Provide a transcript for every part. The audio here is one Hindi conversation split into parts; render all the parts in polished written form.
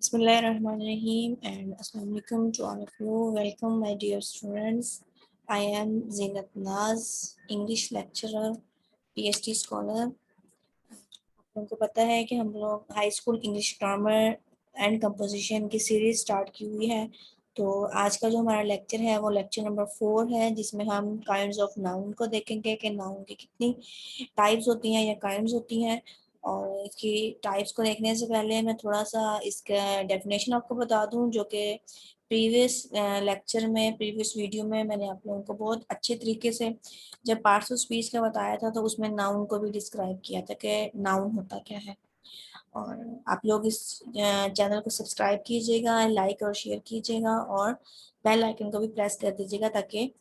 Bismillahirrahmanirrahim and Assalamu alaikum to all of you. Welcome my dear students. I am Zinat Naz, English lecturer, PhD scholar. आप लोगों को पता है कि हम लोग high school English grammar and composition की सीरीज स्टार्ट की हुई है। तो आज का जो हमारा लेक्चर है वो लेक्चर नंबर 4 है, जिसमें हम काइंड्स ऑफ नाउन को देखेंगे कि नाउन की कितनी टाइप्स होती हैं या काइंड्स होती हैं। और इसकी टाइप्स को देखने से पहले मैं थोड़ा सा इसका डेफिनेशन आपको बता दूं, जो कि प्रीवियस लेक्चर में प्रीवियस वीडियो में मैंने आप लोगों को बहुत अच्छे तरीके से जब पार्ट्स ऑफ स्पीच का बताया था तो उसमें नाउन को भी डिस्क्राइब किया था कि नाउन होता क्या है। और आप लोग इस चैनल को सब्सक्राइब कीजिएगा, लाइक और शेयर कीजिएगा और बेल आइकन को भी प्रेस कर दीजिएगा ताकि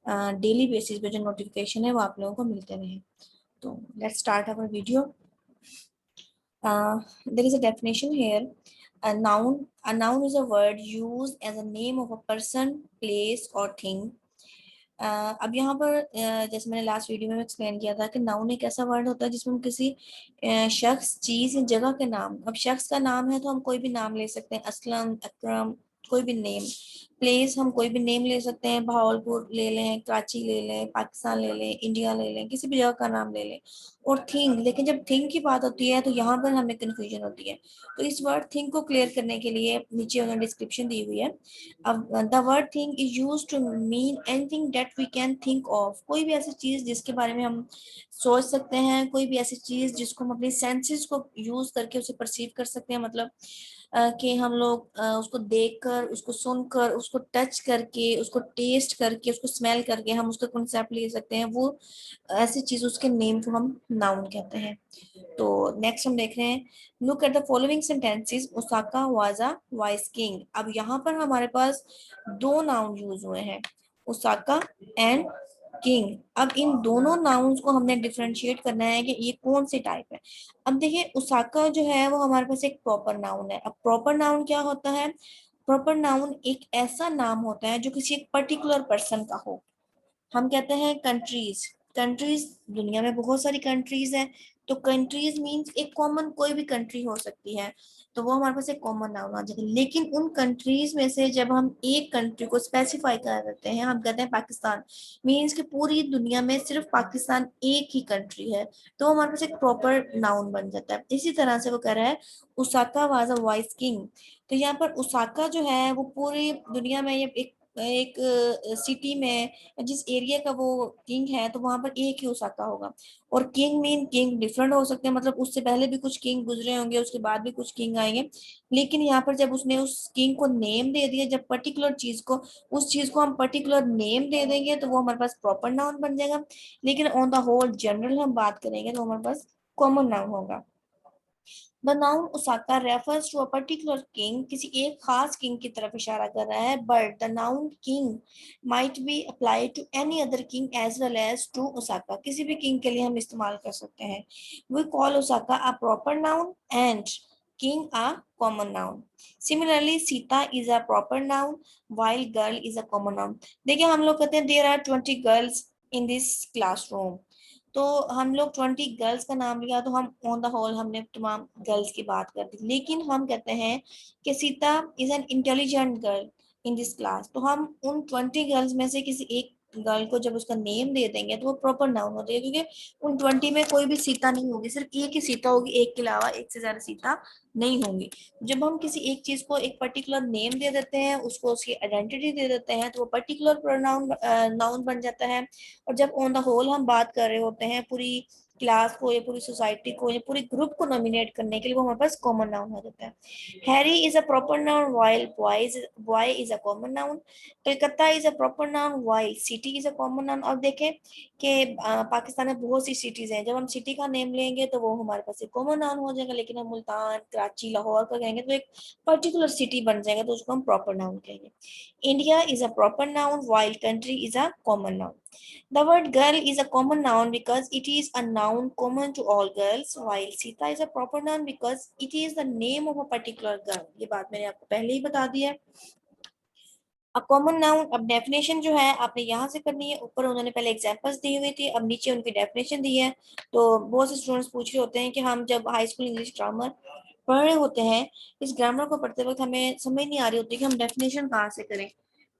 डेली बेसिस पे जो नोटिफिकेशन है वो आप लोगों को मिलते रहे। तो let's start our video. There is a definition here. A noun is a word used as a name of a person, place or thing. अब यहाँ पर जैसे मैंने लास्ट वीडियो में एक्सप्लेन किया था कि नाउन एक ऐसा वर्ड होता है जिसमें हम किसी शख्स, चीज या जगह के नाम, अब शख्स का नाम है तो हम कोई भी नाम ले सकते हैं, असलम, अकरम, कोई भी नेम। प्लेस हम कोई भी नेम ले सकते हैं, भावलपुर ले लें, कराची ले लें, पाकिस्तान ले लें, इंडिया ले लें, किसी भी जगह का नाम ले लें। और थिंग, लेकिन जब थिंग की बात होती है तो यहाँ पर हमें कंफ्यूजन होती है। तो इस वर्ड थिंग को क्लियर करने के लिए नीचे उन्होंने डिस्क्रिप्शन दी हुई है। अब the word thing is use to mean anything that we can think of, कोई भी ऐसी चीज जिसके बारे में हम सोच सकते हैं, कोई भी ऐसी चीज जिसको हम अपनी सेंसेस को यूज करके उसे परसीव कर सकते हैं। मतलब कि हम लोग उसको देखकर, उसको सुनकर, उसको टच करके, उसको टेस्ट करके, उसको स्मेल करके हम उसका कॉन्सेप्ट ले सकते हैं। वो ऐसी चीज, उसके नेम को हम नाउन कहते हैं। तो नेक्स्ट हम देख रहे हैं, look at the following sentences. Osaka was a vice king. अब यहाँ पर हमारे पास दो नाउन यूज हुए हैं, ओसाका एंड किंग। अब इन दोनों नाउन्स को हमने डिफरेंशिएट करना है कि ये कौन सी टाइप है। अब देखिए, ओसाका जो है वो हमारे पास एक प्रॉपर नाउन है। अब प्रॉपर नाउन क्या होता है? प्रॉपर नाउन एक ऐसा नाम होता है जो किसी एक पर्टिकुलर पर्सन का हो। हम कहते हैं कंट्रीज। कंट्रीज, दुनिया में बहुत सारी कंट्रीज हैं, तो कंट्रीज मींस एक कॉमन कोई भी कंट्री हो सकती है, तो वो हमारे पास एक कॉमन नाउन आ जाएगा। लेकिन उन कंट्रीज में से जब हम एक कंट्री को स्पेसिफाई कर देते हैं, हम कहते हैं पाकिस्तान, मींस कि पूरी दुनिया में सिर्फ पाकिस्तान एक ही कंट्री है, तो हमारे पास एक प्रॉपर नाउन बन जाता है। इसी तरह से वो कह रहा है Osaka was a vice king. तो यहाँ पर उसाका जो है वो पूरी दुनिया में ये एक एक सिटी में, जिस एरिया का वो किंग है, तो वहां पर एक ही ओसाका होगा। और किंग मीन किंग डिफरेंट हो सकते हैं, मतलब उससे पहले भी कुछ किंग गुजरे होंगे, उसके बाद भी कुछ किंग आएंगे। लेकिन यहाँ पर जब उसने उस किंग को नेम दे दिया, जब पर्टिकुलर चीज को, उस चीज को हम पर्टिकुलर नेम दे देंगे तो वो हमारे पास प्रॉपर नाउन बन जाएगा। लेकिन ऑन द होल जनरल हम बात करेंगे तो हमारे पास कॉमन नाउन होगा। The noun Osaka refers to a particular king, किसी एक खास king की तरफ इशारा कर रहा है, but the noun king might be applied to any other king as well as to Osaka. किसी भी king के लिए हम इस्तेमाल कर सकते हैं। We call Osaka a proper noun and king a common noun. Similarly, Sita is a proper noun while girl is a common noun. देखिए, हम लोग कहते हैं there are 20 girls in this classroom, तो हम लोग 20 गर्ल्स का नाम लिया तो हम ऑन द होल हमने तमाम गर्ल्स की बात कर दी। लेकिन हम कहते हैं कि Sita is an intelligent girl in this class, तो हम उन 20 गर्ल्स में से किसी एक गर्ल को जब उसका नेम दे देंगे तो वो प्रॉपर नाउन हो जाएगा, क्योंकि उन 20 में कोई भी सीता नहीं होगी, सिर्फ एक ही सीता होगी, एक के अलावा एक से ज्यादा सीता नहीं होंगी। जब हम किसी एक चीज को एक पर्टिकुलर नेम दे देते हैं, उसको उसकी आइडेंटिटी दे देते हैं, तो वो पर्टिकुलर प्रोनाउन नाउन बन जाता है। और जब ऑन द होल हम बात कर रहे होते हैं पूरी क्लास को या पूरी सोसाइटी को या पूरे ग्रुप को नॉमिनेट करने के लिए, वो हमारे पास कॉमन नाउन हो जाता है। Harry is a proper noun while boy is a common noun. Calcutta is a proper noun while city is a common noun. अब देखें कि पाकिस्तान में बहुत सी सिटीज हैं, जब हम सिटी का नेम लेंगे तो वो हमारे पास एक कॉमन नाउन हो जाएगा। लेकिन हम मुल्तान, कराची, लाहौर का कहेंगे तो एक पर्टिकुलर सिटी बन जाएगा, तो उसको हम प्रॉपर नाउन कहेंगे। India is a proper noun while country is a common noun. The word girl is a common noun because it is a noun common to all girls, while Sita is a proper noun because it is the name of a particular girl. ये बात मैंने आपको पहले ही बता दी है। A common noun, अब डेफिनेशन जो है आपने यहाँ से करनी है। ऊपर उन्होंने पहले एग्जांपल्स दी हुई थी, अब नीचे उनकी डेफिनेशन दी है। तो बहुत से स्टूडेंट्स पूछ रहे होते हैं कि हम जब हाई स्कूल इंग्लिश ग्रामर पढ़ रहे होते हैं, इस ग्रामर को पढ़ते वक्त हमें समझ नहीं आ रही होती कि हम डेफिनेशन कहाँ से करें।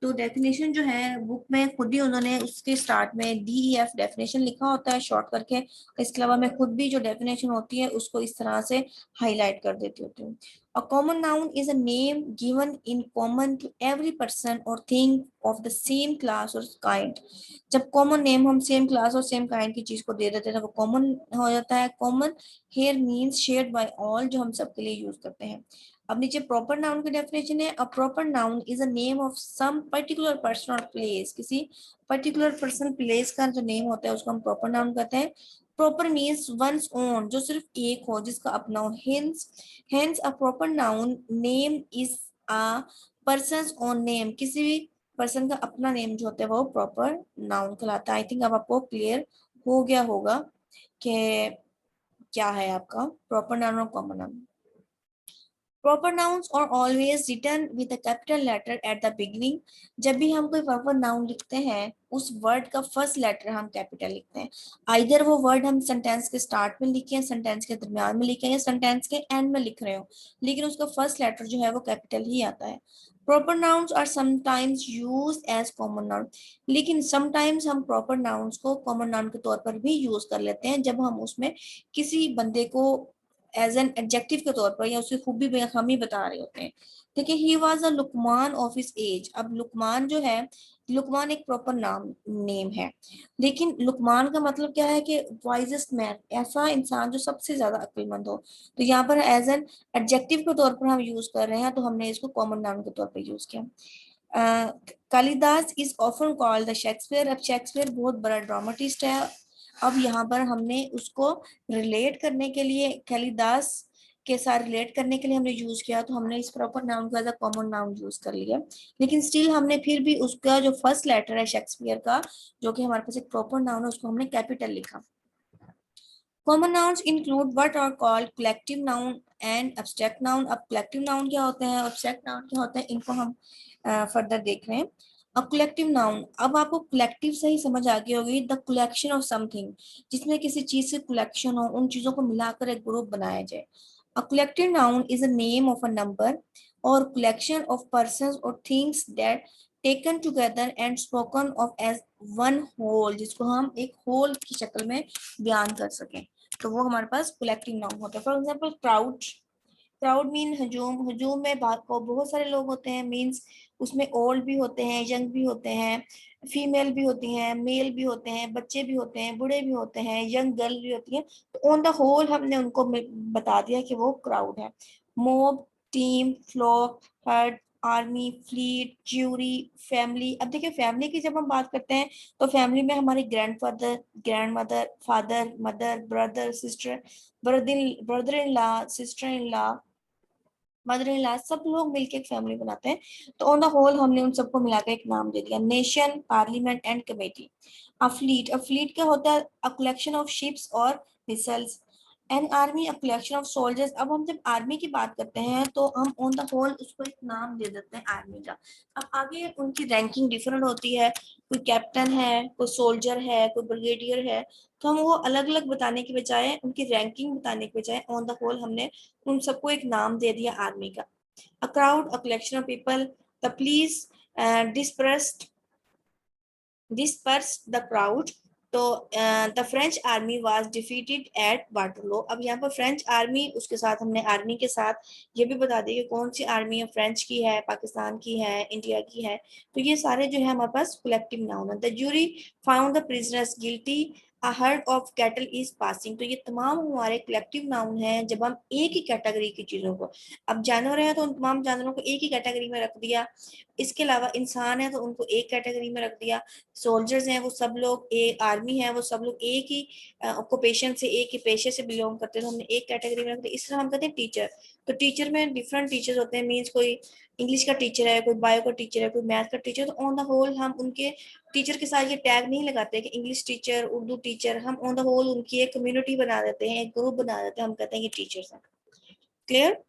तो डेफिनेशन जो है बुक में खुद ही उन्होंने उसके स्टार्ट में DEF डेफिनेशन लिखा होता है शॉर्ट करके। इसके अलावा मैं खुद भी जो डेफिनेशन होती है उसको इस तरह से हाईलाइट कर देती होती हूँ। A common noun is a name given in common to every person or thing of the same class or kind. जब कॉमन नेम हम सेम क्लास और सेम काइंड की चीज को दे देते हैं तो वो कॉमन हो जाता है। Common here means shared by all, जो हम सबके लिए यूज करते हैं। अब नीचे प्रॉपर नाउन की डेफिनेशन है। A proper noun is a name of some particular person और प्लेस। किसी पर्टिकुलर पर्सन प्लेस का जो नेम होता है उसको हम प्रॉपर नाउन कहते हैं। प्रॉपर मीन्स वंस ओन, जो सिर्फ एक हो, जिसका अपना हो। Hence a proper noun name is a persons own name. किसी भी पर्सन का अपना नेम जो होता है वो प्रॉपर नाउन कहलाता है। आई थिंक अब आपको क्लियर हो गया होगा कि क्या है आपका प्रॉपर नाउन और common noun. Proper nouns are always written with a capital letter at the beginning. जब भी हम कोई प्रॉपर नाउन लिखते हैं उस वर्ड का फर्स्ट लेटर हम कैपिटल लिखते हैं। आइदर वो वर्ड हम सेंटेंस के स्टार्ट में लिखे, सेंटेंस के दरमियान में लिखे या सेंटेंस के एंड में लिख रहे हो, लेकिन उसका फर्स्ट लेटर जो है वो कैपिटल ही आता है। Proper nouns are sometimes use as common noun. लेकिन समटाइम्स हम प्रॉपर नाउन्स को कॉमन नाउन के तौर पर भी यूज कर लेते हैं जब हम उसमें किसी बंदे को एज एन एडजेक्टिव के तौर पर या उसकी खूबी बेखामी बता रहे होते हैं। देखिए, he was a Luqman of his age. अब लुकमान जो है, लुकमान एक प्रॉपर नाम नेम है, लेकिन लुकमान का मतलब क्या है कि वाइजेस्ट मैन, ऐसा इंसान जो सबसे ज्यादा अक्लमंद हो। तो यहाँ पर एज एन एडजेक्टिव के तौर पर हम यूज कर रहे हैं तो हमने इसको कॉमन नाउन के तौर पर यूज किया। Kalidas is often called the Shakespeare. अब शेक्सपियर बहुत बड़ा ड्रामाटिस्ट है। अब यहाँ पर हमने उसको रिलेट करने के लिए, कालिदास के साथ रिलेट करने के लिए हमने यूज किया, तो हमने इस प्रॉपर नाउन को as a common noun use कर लिया। लेकिन स्टिल हमने फिर भी उसका जो फर्स्ट लेटर है शेक्सपियर का, जो कि हमारे पास एक प्रॉपर नाउन है, उसको हमने कैपिटल लिखा। Common nouns include what are called collective noun and abstract noun. अब कलेक्टिव नाउन क्या होते हैं, एब्स्ट्रैक्ट नाउन क्या होते हैं, इनको हम फर्दर देख रहे हैं। अब कलेक्टिव नाउन, अब आपको कलेक्टिव से ही समझ आ गई होगी, द कलेक्शन ऑफ समथिंग, जिसमें किसी चीज से कलेक्शन हो, उन चीजों को मिलाकर एक ग्रुप बनाया जाए। A collective noun is a name of a number और कलेक्शन ऑफ पर्संस और things that taken together and spoken of as one whole, जिसको हम एक होल की शक्ल में बयान कर सकें, तो वो हमारे पास कलेक्टिव नाउन होता है। For example crowd, crowd mean हजूम। हजूम में बहुत सारे लोग होते हैं, मीन्स उसमें ओल्ड भी होते हैं, यंग भी होते हैं, फीमेल भी होती हैं, मेल भी होते हैं, बच्चे भी होते हैं, बूढ़े भी होते हैं, यंग गर्ल भी होती है। तो ऑन द होल हमने उनको बता दिया कि वो क्राउड है। Mob, team, flock, herd, army, fleet, jury, family. अब देखिए, फैमिली की जब हम बात करते हैं तो फैमिली में हमारे grandfather, grand mother, father, mother, brother, sister, brother in law, sister in law, mother in law, सब लोग मिलकर एक फैमिली बनाते हैं। तो ऑन द होल हमने उन सबको मिलाकर एक नाम दे दिया, nation, parliament and committee. A fleet क्या होता है, अ कलेक्शन ऑफ शिप्स और micelles. An army, a collection of soldiers. अब हम जब आर्मी की बात करते हैं तो हम ऑन द होल उसको एक नाम दे देते हैं आर्मी का। अब आगे उनकी रैंकिंग डिफरेंट होती है, कोई कैप्टन है, कोई सोल्जर है, कोई ब्रिगेडियर है। तो हम वो अलग अलग बताने की बजाय, उनकी रैंकिंग बताने की बजाय ऑन द होल हमने उन सबको एक नाम दे दिया आर्मी का। A crowd, a collection of people. The police dispersed the crowd। तो the French army was defeated at Waterloo. अब यहाँ पर फ्रेंच आर्मी, उसके साथ हमने आर्मी के साथ ये भी बता दिया कि कौन सी आर्मी है, फ्रेंच की है, पाकिस्तान की है, इंडिया की है। तो ये सारे जो है हमारे पास कलेक्टिव नाउन है। The jury found the prisoners guilty, a herd of cattle is passing. तो ये तमाम हमारे कलेक्टिव नाउन हैं जब हम एक ही कैटेगरी की चीजों को, अब जानवर है तो उन तमाम जानवरों को एक ही कैटेगरी में रख दिया, इसके अलावा इंसान है तो उनको एक कैटेगरी में रख दिया, सोल्जर्स हैं वो सब लोग, एक आर्मी है वो सब लोग एक ही ऑक्यूपेशन से, एक ही पेशे से बिलोंग करते हैं, तो हमने एक कैटेगरी में रख दिया। इस तरह हम कहते हैं टीचर। तो टीचर में डिफरेंट टीचर्स होते हैं, मीन्स कोई इंग्लिश का टीचर है, कोई बायो का टीचर है, कोई मैथ का टीचर। तो ऑन द होल हम उनके टीचर के साथ ये टैग नहीं लगाते कि इंग्लिश टीचर, उर्दू टीचर, हम ऑन द होल उनकी एक कम्युनिटी बना देते हैं, एक ग्रुप बना देते हैं, हम कहते हैं ये टीचर्स हैं। क्लियर।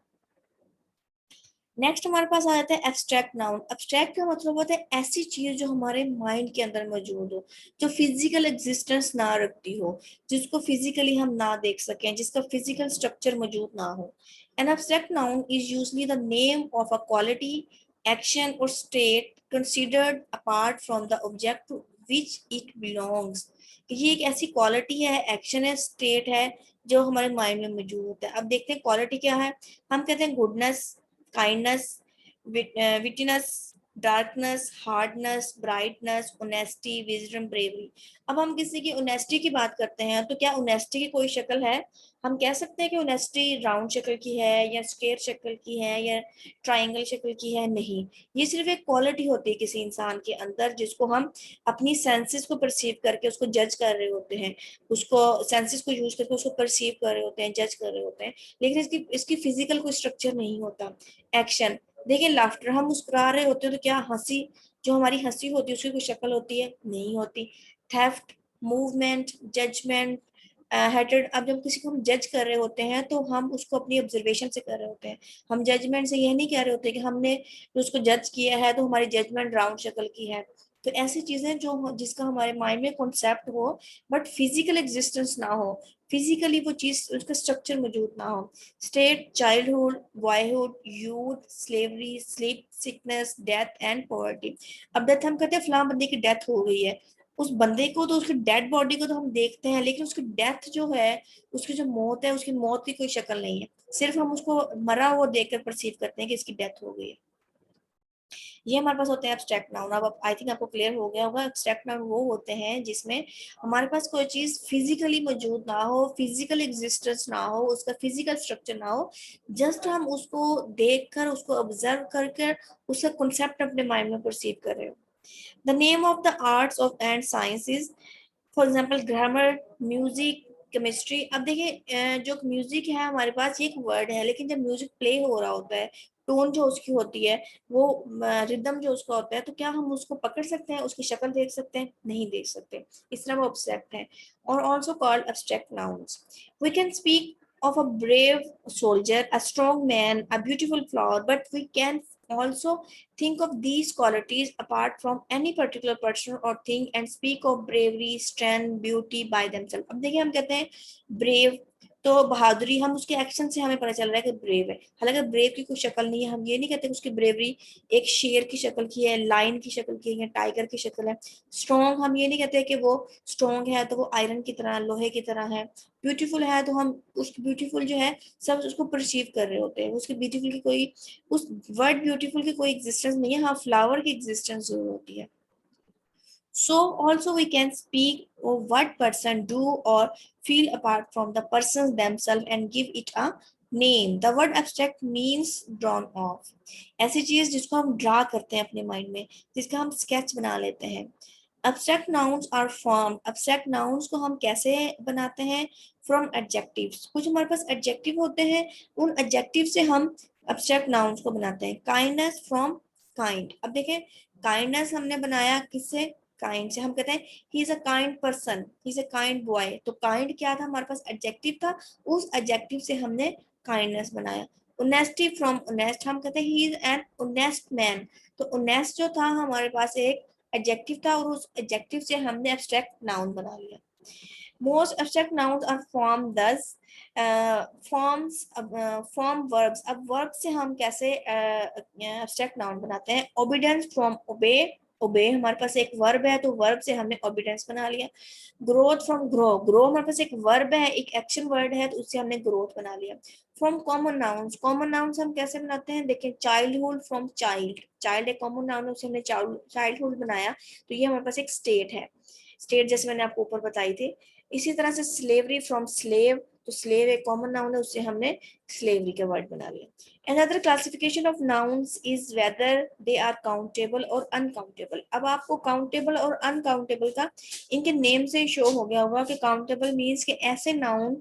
नेक्स्ट हमारे पास आ जाता है एब्स्ट्रैक्ट नाउन। एब्स्ट्रैक्ट का मतलब होता है ऐसी चीज जो हमारे माइंड के अंदर मौजूद हो, जो फिजिकल एग्जिस्टेंस ना रखती हो, जिसको फिजिकली हम ना देख सकें, जिसका फिजिकल स्ट्रक्चर मौजूद ना हो। An abstract noun is usually the name of a quality, action or state considered apart from the object to which it belongs. ये एक ऐसी क्वालिटी है, एक्शन है, स्टेट है जो हमारे माइंड में मौजूद होता है। अब देखते हैं क्वालिटी क्या है। हम कहते हैं goodness, kindness, witness, darkness, hardness, brightness, honesty, wisdom, bravery. अब हम किसी की ऑनेस्टी की बात करते हैं तो क्या ऑनेस्टी की कोई शक्ल है? हम कह सकते हैं कि ऑनेस्टी राउंड शक्ल की है या स्क्वायर शक्ल की है या ट्रायंगल शक्ल की है? नहीं, ये सिर्फ एक क्वालिटी होती है किसी इंसान के अंदर, जिसको हम अपनी सेंसेस को परसीव करके उसको जज कर रहे होते हैं, उसको सेंसेस को यूज करके उसको परसीव कर रहे होते हैं, जज कर रहे होते हैं, लेकिन इसकी इसकी फिजिकल कोई स्ट्रक्चर नहीं होता। एक्शन, देखिए लाफ्टर, हम मुस्कुरा रहे होते हैं तो क्या हंसी, जो हमारी हंसी होती है उसकी कोई शक्ल होती है? नहीं होती। Theft, movement, judgment, hated. अब जब किसी को हम जज कर रहे होते हैं तो हम उसको अपनी ऑब्जर्वेशन से कर रहे होते हैं। हम जजमेंट से यह नहीं कह रहे होते कि हमने उसको जज किया है तो हमारी जजमेंट राउंड शक्ल की है। तो ऐसी चीजें जो जिसका हमारे माइंड में कॉन्सेप्ट हो बट फिजिकल एग्जिस्टेंस ना हो, फिजिकली वो चीज उसका स्ट्रक्चर मौजूद ना हो। State, childhood, boyhood, youth, slavery, sleep, sickness, death and poverty. अब डेथ हम कहते हैं फलां बंदे की डेथ हो गई है, उस बंदे को तो उसकी डेड बॉडी को तो हम देखते हैं, लेकिन उसकी डेथ जो है, उसकी जो मौत है, उसकी मौत की कोई शक्ल नहीं है, सिर्फ हम उसको मरा हुआ देखकर परसीव करते हैं कि इसकी डेथ हो गई है। ये हमारे पास होते हैं एब्स्ट्रैक्ट नाउन। अब आई थिंक आपको क्लियर हो गया होगा, एब्स्ट्रैक्ट नाउन वो होते हैं जिसमें हमारे पास कोई चीज फिजिकली मौजूद ना हो, फिजिकल एग्जिस्टेंस ना हो, उसका फिजिकल स्ट्रक्चर ना हो, जस्ट हम उसको देखकर, उसको ऑब्जर्व करके उसका कॉन्सेप्ट अपने माइंड में परसीव कर रहे हो। The name of the arts of and sciences, for example grammar, music, chemistry. अब देखिए जो म्यूजिक है हमारे पास, ये एक वर्ड है, लेकिन जब म्यूजिक प्ले हो रहा होता है, टोन जो उसकी होती है, वो रिदम जो उसका होता है, तो क्या हम उसको पकड़ सकते हैं, उसकी शक्ल देख सकते हैं? नहीं देख सकते, इस तरह वो अब्स्ट्रैक्ट है। और also called abstract nouns. We can speak of a brave soldier, a strong man, a beautiful flower, but we can also think of these qualities apart from any particular person or thing and speak of bravery, strength, beauty by themselves. अब देखिए हम कहते हैं brave, तो बहादुरी हम उसके एक्शन से हमें पता चल रहा है कि ब्रेव है, हालांकि ब्रेव की कोई शक्ल नहीं है। हम ये नहीं कहते कि उसकी ब्रेवरी एक शेर की शक्ल की है, लाइन की शक्ल की है, टाइगर की शक्ल है। स्ट्रॉन्ग, हम ये नहीं कहते कि वो स्ट्रॉन्ग है तो वो आयरन की तरह, लोहे की तरह है। ब्यूटीफुल है तो हम उसकी ब्यूटीफुल जो है सब उसको परसीव कर रहे होते हैं, उसकी ब्यूटीफुल की कोई, उस वर्ड ब्यूटीफुल की कोई एग्जिस्टेंस नहीं है। हाँ, फ्लावर की एग्जिस्टेंस जरूर होती है। So also we can speak of what person do or feel apart from the persons themselves and give it a name. The word abstract means drawn off. ऐसी चीज जिसको हम ड्रा करते हैं अपने माइंड में, जिसका हम स्केच बना लेते हैं। Abstract nouns are formed. Abstract nouns को हम कैसे बनाते हैं? From adjectives. कुछ हमारे पास adjective होते हैं, उन adjective से हम abstract nouns को बनाते हैं। Kindness from kind. अब देखें, kindness हमने बनाया किससे? काइंड से। हम कहते हैं he is a kind person, he is a kind boy. तो काइंड क्या था? हमारे पास एडजेक्टिव था, उस एडजेक्टिव से हमने काइंडनेस बनाया। ऑनेस्टी फ्रॉम ऑनेस्ट, हम कहते हैं he is an honest man. तो ऑनेस्ट जो था हमारे पास एक एडजेक्टिव था, और उस एडजेक्टिव से हमने एब्स्ट्रैक्ट नाउन बना लिया। Most abstract nouns are form thus forms, form verbs. अब वर्ब से हम कैसे एब्स्ट्रैक्ट नाउन बनाते हैं? ओबीडियंस फ्रॉम ओबे, ओबे हमारे पास एक वर्ब है तो वर्ब से हमने ओबीडियंस बना लिया। ग्रोथ फ्रॉम ग्रो, ग्रो हमारे पास एक वर्ब है, एक एक्शन वर्ड है, तो उससे हमने ग्रोथ बना लिया। From common nouns, common nouns हम कैसे बनाते हैं? देखिए चाइल्डहुड फ्रॉम चाइल्ड, चाइल्ड एक कॉमन नाउन है, उससे हमने चाइल्डहुड बनाया, तो ये हमारे पास एक स्टेट है, स्टेट जैसे मैंने आपको ऊपर बताई थी। इसी तरह से स्लेवरी फ्रॉम स्लेव, तो स्लेव एक कॉमन नाउन है, उससे हमने स्लेवरी का वर्ड बना लिया। Another classification of nouns is whether they are countable और अनकाउंटेबल। अब आपको काउंटेबल और अनकाउंटेबल का इनके नेम से शो हो गया होगा कि काउंटेबल मीन्स के ऐसे नाउन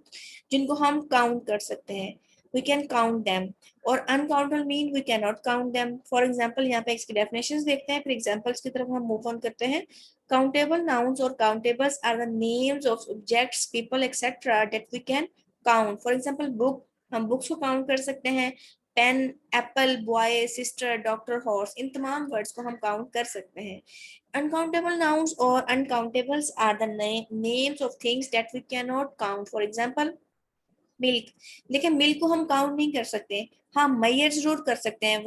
जिनको हम काउंट कर सकते हैं, we can count them, और uncountable mean we cannot count them. For example, यहाँ पे इसकी definitions देखते हैं, फिर examples की तरफ हम move on करते हैं। Countable nouns or countables are the names of objects, people, etc. that we can count. For example, book, हम बुक्स को काउंट कर सकते हैं। Pen, apple, boy, sister, doctor, horse, इन तमाम वर्ड्स को हम काउंट कर सकते हैं। Uncountable nouns or uncountables are the names of things that we can not count. For example milk, देखिए मिल्क को हम काउंट नहीं कर सकते। हाँ मैयर जरूर कर सकते हैं,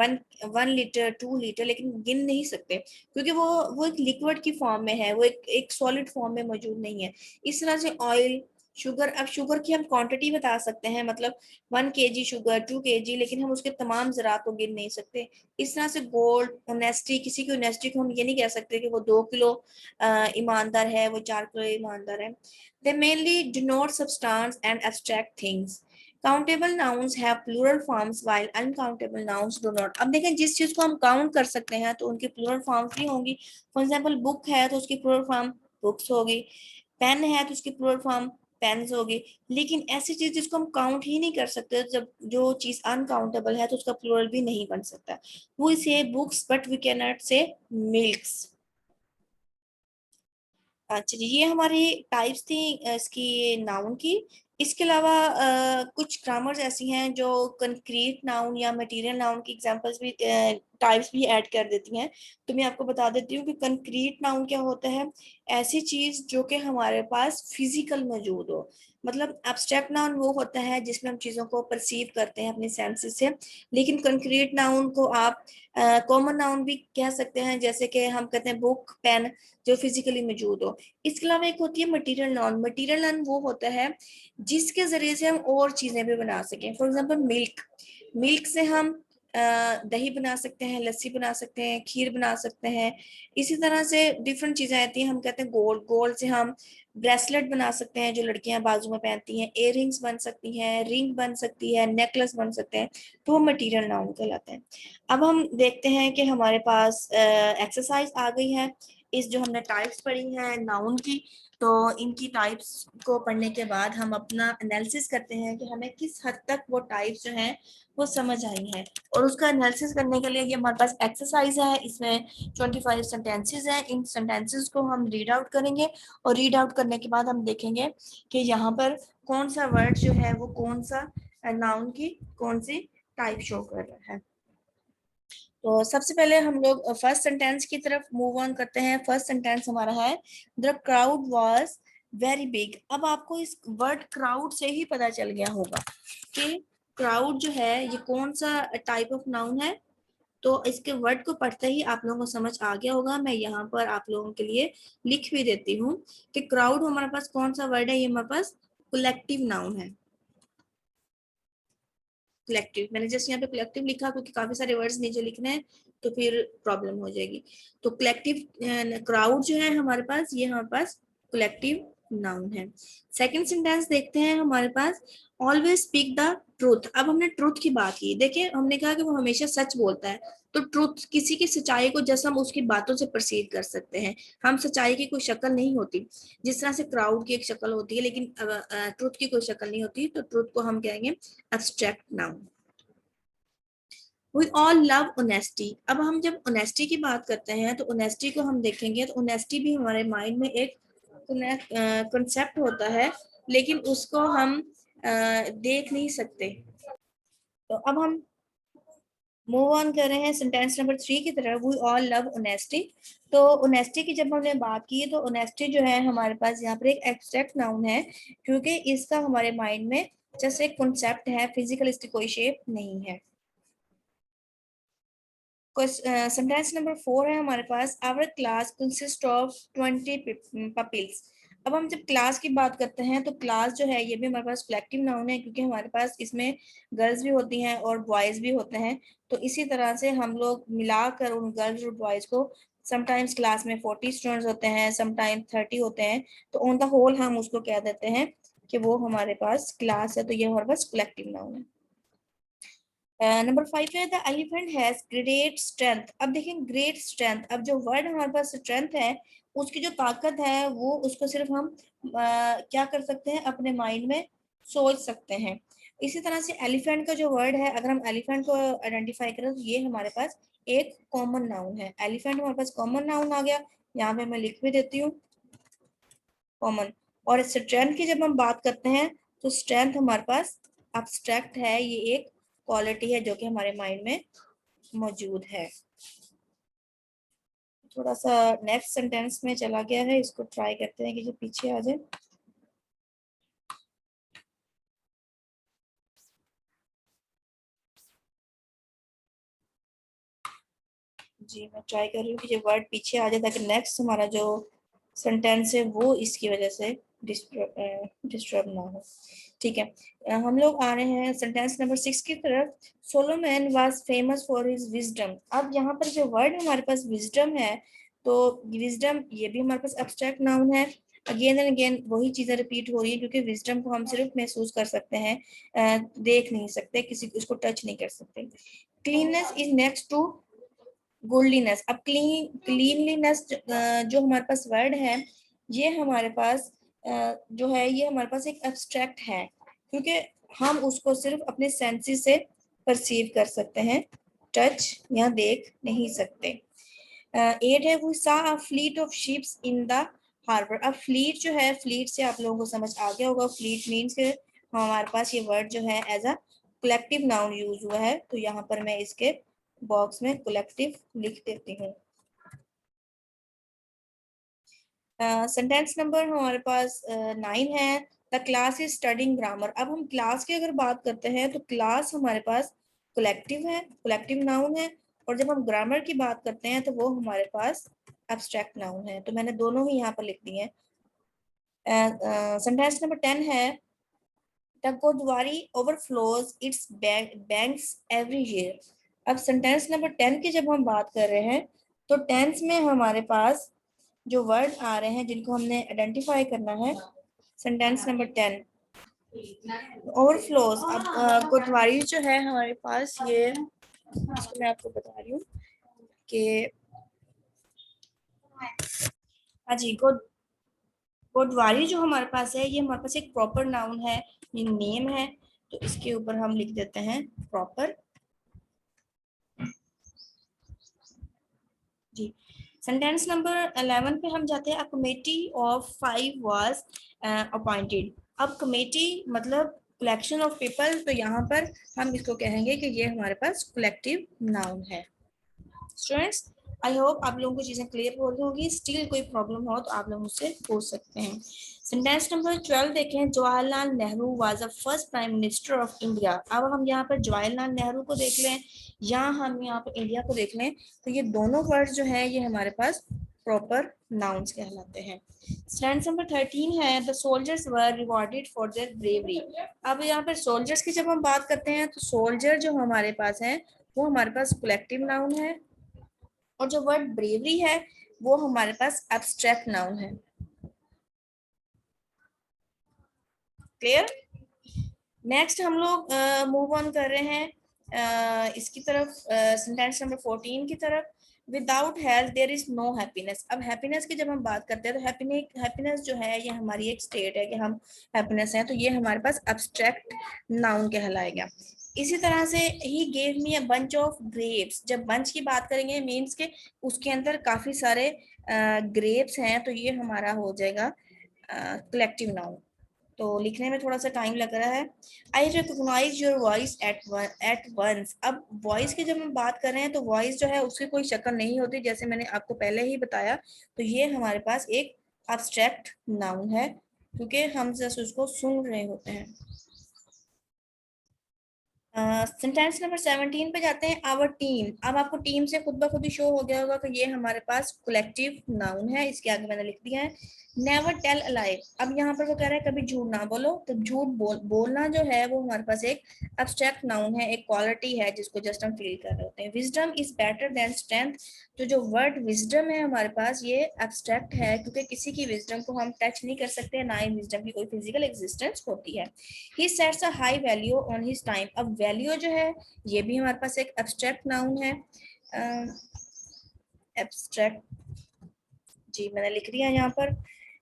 1 लीटर 2 लीटर, लेकिन गिन नहीं सकते क्योंकि वो एक लिक्विड की फॉर्म में है, वो एक सॉलिड फॉर्म में मौजूद नहीं है। इस तरह से ऑयल, शुगर, अब शुगर की हम क्वांटिटी बता सकते हैं, मतलब 1 kg शुगर, 2 kg, लेकिन हम उसके तमाम ज़रात को गिन नहीं सकते। इस तरह से गोल्ड, ऑनेस्टी, किसी की ऑनेस्टी को हम ये नहीं कह सकते कि वो 2 किलो ईमानदार है, वो 4 किलो ईमानदार है। They mainly denote substance and abstract things. Countable nouns have plural forms while uncountable nouns do not. अब देखें जिस चीज को हम काउंट कर सकते हैं तो उनकी प्लूरल फॉर्म्स भी होंगी। फॉर एग्जाम्पल बुक है तो उसकी प्लूरल फॉर्म बुक्स होगी, पेन है तो उसकी प्लूरल फॉर्म पेन्स होगी। लेकिन ऐसी चीज जिसको हम काउंट ही नहीं कर सकते, जब जो चीज अनकाउंटेबल है तो उसका प्लूरल भी नहीं बन सकता। We say books but we can not say milks. अच्छा जी, ये हमारी टाइप्स थी इसकी नाउन की। इसके अलावा कुछ ग्रामर्स ऐसी हैं जो कंक्रीट नाउन या मटेरियल नाउन की एग्जांपल्स भी, टाइप्स भी ऐड कर देती हैं। तो मैं आपको बता देती हूँ कि कंक्रीट नाउन क्या होता है। ऐसी चीज जो कि हमारे पास फिजिकल मौजूद हो। मतलब एब्स्ट्रैक्ट नाउन वो होता है जिसमें हम चीजों को परसीव करते हैं अपने सेंसेस से। लेकिन कंक्रीट नाउन को आप कॉमन नाउन भी कह सकते हैं, जैसे कि हम कहते हैं बुक, पेन, जो फिजिकली मौजूद हो। इसके अलावा एक होती है मटेरियल नाउन। मटेरियल नाउन वो होता है जिसके जरिए से हम और चीजें भी बना सकें। फॉर एग्जांपल मिल्क, मिल्क से हम दही बना सकते हैं, लस्सी बना सकते हैं, खीर बना सकते हैं। इसी तरह से डिफरेंट चीजें आती हैं। हम कहते हैं गोल्ड, गोल्ड से हम ब्रेसलेट बना सकते हैं जो लड़कियां बाजू में पहनती हैं, इयररिंग्स बन सकती हैं, रिंग बन सकती है, नेकलेस बन सकते हैं। तो वो मटेरियल नाउन कहलाते हैं। अब हम देखते हैं कि हमारे पास एक्सरसाइज आ गई है। इस जो हमने टाइप्स पढ़ी हैं नाउन की, तो इनकी टाइप्स को पढ़ने के बाद हम अपना एनालिसिस करते हैं कि हमें किस हद तक वो टाइप्स जो हैं वो समझ आई हैं। और उसका एनालिसिस करने के लिए ये हमारे पास एक्सरसाइज है, इसमें 25 सेंटेंसेस हैं। इन सेंटेंसेस को हम रीड आउट करेंगे और रीड आउट करने के बाद हम देखेंगे कि यहाँ पर कौन सा वर्ड जो है वो कौन सा नाउन की कौन सी टाइप शो कर रहा है। तो सबसे पहले हम लोग फर्स्ट सेंटेंस की तरफ मूव ऑन करते हैं। फर्स्ट सेंटेंस हमारा है the crowd was very big. अब आपको इस वर्ड क्राउड से ही पता चल गया होगा कि क्राउड जो है ये कौन सा टाइप ऑफ नाउन है। तो इसके वर्ड को पढ़ते ही आप लोगों को समझ आ गया होगा। मैं यहाँ पर आप लोगों के लिए लिख भी देती हूँ कि क्राउड हमारे पास कौन सा वर्ड है। ये हमारे पास कलेक्टिव नाउन है। कलेक्टिव, मैंने जस्ट यहाँ पे कलेक्टिव लिखा क्योंकि काफी सारे वर्ड्स नीचे लिखने हैं तो फिर प्रॉब्लम हो जाएगी। तो कलेक्टिव क्राउड जो है हमारे पास, ये हमारे पास कलेक्टिव नाउन है। सेकंड सेंटेंस देखते हैं हमारे पास, ऑलवेज स्पीक द ट्रूथ। अब हमने ट्रूथ की बात की, देखिए हमने कहा कि वो हमेशा सच बोलता है। तो ट्रूथ, किसी की सच्चाई को जैसे हम उसकी बातों से परसीव कर सकते हैं। हम सच्चाई की कोई शक्ल नहीं होती, जिस तरह से क्राउड की एक शक्ल होती है लेकिन ट्रूथ की कोई शक्ल नहीं होती। तो ट्रूथ को हम कहेंगे abstract noun. We all love honesty. अब हम जब honesty की बात करते हैं तो honesty को हम देखेंगे तो honesty भी हमारे माइंड में एक कंसेप्ट होता है, लेकिन उसको हम देख नहीं सकते। तो अब हम मूव ऑन कर रहे हैं सेंटेंस नंबर 3 की तरफ। We all love honesty. तो ऑनेस्टी की जब हमने बात की तो ऑनेस्टी जो है हमारे पास यहाँ पर एक एब्स्ट्रैक्ट नाउन है, क्योंकि इसका हमारे माइंड में जैसे एक कॉन्सेप्ट है, फिजिकल इसकी कोई शेप नहीं है। सेंटेंस नंबर 4 है हमारे पास, आवर क्लास कंसिस्ट ऑफ 20 पपील्स। अब हम जब क्लास की बात करते हैं तो क्लास जो है ये भी हमारे पास कलेक्टिव नाउन है, क्योंकि हमारे पास इसमें गर्ल्स भी होती हैं और बॉयज भी होते हैं। तो इसी तरह से हम लोग मिलाकर उन गर्ल्स और बॉयज को, समटाइम्स क्लास में 40 स्टूडेंट्स होते हैं, समटाइम्स 30 होते हैं, तो ऑन द होल हम उसको कह देते हैं कि वो हमारे पास क्लास है। तो ये हमारे पास कलेक्टिव नाउन है। नंबर 5 है the elephant has great strength. अब देखें ग्रेट स्ट्रेंथ, अब जो वर्ड हमारे पास स्ट्रेंथ है उसकी जो ताकत है वो उसको सिर्फ हम क्या कर सकते हैं, अपने माइंड में सोच सकते हैं। इसी तरह से एलिफेंट का जो वर्ड है, अगर हम एलिफेंट को आइडेंटिफाई करें तो ये हमारे पास एक कॉमन नाउन है। एलिफेंट हमारे पास कॉमन नाउन आ गया, यहाँ पे मैं लिख भी देती हूँ कॉमन। और स्ट्रेंथ की जब हम बात करते हैं तो स्ट्रेंथ हमारे पास abstract है, ये एक क्वालिटी है जो कि हमारे माइंड में मौजूद है। थोड़ा सा नेक्स्ट सेंटेंस में चला गया है, इसको ट्राई करते हैं कि जो पीछे आ जाए। जी मैं ट्राई कर रही हूँ कि जो वर्ड पीछे आ जाए ताकि नेक्स्ट हमारा जो सेंटेंस है वो इसकी वजह से डिस्टर्ब ना हो। ठीक है, हम लोग आ रहे हैं सेंटेंस नंबर 6 की तरफ। Solomon was famous for his wisdom. अब यहाँ पर जो वर्ड हमारे पास विजडम है, तो विजडम ये भी हमारे पास एब्स्ट्रैक्ट नाउन है। अगेन एंड अगेन वही चीजें रिपीट हो रही है, क्योंकि विजडम को हम सिर्फ महसूस कर सकते हैं, देख नहीं सकते, किसी उसको टच नहीं कर सकते। Cleanness is next to godliness. अब क्लीनलीनेस जो हमारे पास वर्ड है, ये हमारे पास जो है ये हमारे पास एक एब्स्ट्रैक्ट है, क्योंकि हम उसको सिर्फ अपने सेंसेस से परसीव कर सकते हैं, टच या देख नहीं सकते। 8 है, we saw a fleet of ships in the harbour. अब फ्लीट जो है, फ्लीट से आप लोगों को समझ आ गया होगा, फ्लीट मीन्स के हमारे पास ये वर्ड जो है as a collective noun use हुआ है, तो यहाँ पर मैं इसके बॉक्स में कलेक्टिव लिख देती हूँ। सेंटेंस नंबर हमारे पास 9 है, the class is studying grammar. अब हम क्लास की अगर बात करते हैं तो क्लास हमारे पास कलेक्टिव है, कलेक्टिव नाउन है, और जब हम ग्रामर की बात करते हैं तो वो हमारे पास एब्स्ट्रैक्ट नाउन है। तो मैंने दोनों ही यहाँ पर लिख दिए हैं। सेंटेंस नंबर 10 है, the Godavari overflows it's banks every year. अब सेंटेंस नंबर 10 की जब हम बात कर रहे हैं, तो टेंस में हमारे पास जो वर्ड आ रहे हैं जिनको हमने आइडेंटिफाई करना है। Sentence number 10 overflows. अब गोदावरी जो है हमारे पास, ये इसको मैं आपको बता रही हूँ कि हाँ जी, गोदावरी जो हमारे पास है, ये हमारे पास एक प्रॉपर नाउन है, ये नेम है, तो इसके ऊपर हम लिख देते हैं प्रॉपर। जी, सेंटेंस नंबर 11 पे हम जाते हैं। A committee of 5 was appointed. अब कमेटी मतलब कलेक्शन ऑफ पीपल, तो यहाँ पर हम इसको कहेंगे कि ये हमारे पास कलेक्टिव नाउन है। स्टूडेंट्स, आई होप आप लोगों को चीजें क्लियर हो रही होगी। स्टिल कोई प्रॉब्लम हो तो आप लोग मुझसे पूछ सकते हैं। सेंटेंस नंबर 12 देखें, Jawaharlal Nehru was the first prime minister of India. अब हम यहाँ पर जवाहरलाल नेहरू को देख लें या हम यहाँ पर इंडिया को देख लें, तो ये दोनों वर्ड जो है ये हमारे पास प्रॉपर नाउन्स कहलाते हैं। स्टैंड नंबर 13 है, the soldiers were rewarded for their bravery. अब यहाँ पर सोल्जर्स की जब हम बात करते हैं, तो सोल्जर जो हमारे पास है वो हमारे पास कलेक्टिव नाउन है, और जो वर्ड ब्रेवरी है वो हमारे पास एब्स्ट्रैक्ट नाउन है। क्लियर? नेक्स्ट हम लोग मूव ऑन कर रहे हैं इसकी तरफ, सेंटेंस नंबर 14 की तरफ। Without health there is no happiness. अब हैप्पीनेस की जब हम बात करते हैं, तो हैप्पीनेस जो है ये हमारी एक स्टेट है कि हम हैप्पीनेस है, तो ये हमारे पास एब्स्ट्रैक्ट नाउन कहलाएगा। इसी तरह से he gave me a bunch of grapes. जब बंच की बात करेंगे मीन्स के उसके अंदर काफी सारे ग्रेप्स हैं, तो ये हमारा हो जाएगा कलेक्टिव नाउन। तो लिखने में थोड़ा सा टाइम लग रहा है। I recognize your voice at once. अब वॉइस की जब हम बात कर रहे हैं, तो वॉइस जो है उसकी कोई शक्ल नहीं होती, जैसे मैंने आपको पहले ही बताया, तो ये हमारे पास एक एब्स्ट्रैक्ट नाउन है, क्योंकि हम जस्ट उसको सुन रहे होते हैं। सेंटेंस नंबर 17 पे जाते हैं, आवर टीम। अब आपको टीम से खुद ब खुद ही शो हो गया होगा कि ये हमारे पास कलेक्टिव नाउन है, इसके आगे मैंने लिख दिया है नेवर टेल अ लाई। अब यहाँ पर वो कह रहा है कभी झूठ ना बोलो, तो झूठ बोलना जो है वो हमारे पास एक एब्स्ट्रैक्ट नाउन है, एक क्वालिटी है जिसको जस्ट हम फील कर रहे होते हैं। Wisdom is better than strength. तो जो वर्ड विजडम है हमारे पास ये एब्स्ट्रैक्ट है, क्योंकि किसी की विजडम को हम टच नहीं कर सकते, ना ही विजडम की कोई फिजिकल एग्जिस्टेंस होती है। He sets a high value on his time. अब वैल्यू जो है ये भी हमारे पास एक एब्स्ट्रैक्ट नाउन है। एब्स्ट्रैक्ट, जी मैंने लिख दिया यहाँ पर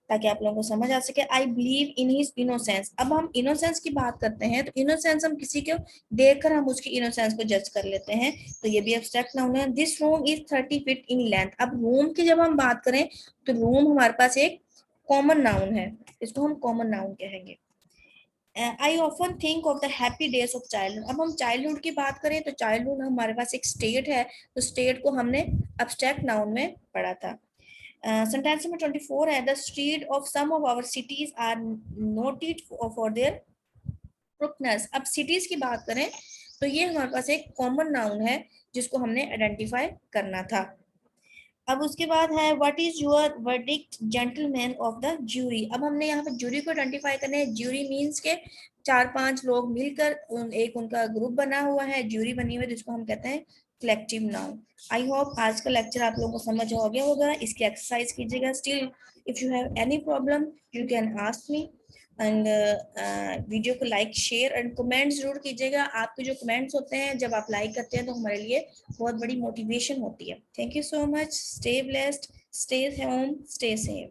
ताकि आप लोगों को समझ आ सके। I believe in his innocence. अब हम इनोसेंस की बात करते हैं, तो इनोसेंस हम किसी को देखकर हम उसकी इनोसेंस को जज कर लेते हैं, तो ये भी एब्स्ट्रैक्ट नाउन है। This room is 30 feet in length. अब रूम की जब हम बात करें, तो रूम हमारे पास एक कॉमन नाउन है, इसको हम कॉमन नाउन कहेंगे। I often think of the happy days of childhood. अब हम चाइल्डहुड की बात करें तो चाइल्डहुड हमारे पास एक स्टेट है, तो स्टेट को हमने अब्स्ट्रैक्ट नाउन में पढ़ा था। सेंटेंस नंबर 24 है, the street of some of our cities are noted for their crookedness. अब सिटीज की बात करें तो ये हमारे पास एक कॉमन नाउन है जिसको हमने आइडेंटिफाई करना था। अब उसके बाद है what is your verdict gentleman of the jury. अब हमने यहाँ पे ज्यूरी को आइडेंटिफाई करना है। ज्यूरी मींस के 4-5 लोग मिलकर एक उनका ग्रुप बना हुआ है, ज्यूरी बनी हुई है, जिसको हम कहते हैं कलेक्टिव नाउन। आई होप आज का लेक्चर आप लोगों को समझ हो गया होगा। इसकी एक्सरसाइज कीजिएगा। Still if you have any problem you can ask me. And video को लाइक शेयर एंड कमेंट जरूर कीजिएगा। आपके जो कमेंट्स होते हैं जब आप लाइक करते हैं तो हमारे लिए बहुत बड़ी मोटिवेशन होती है। Thank you so much. Stay blessed, stay home, stay safe.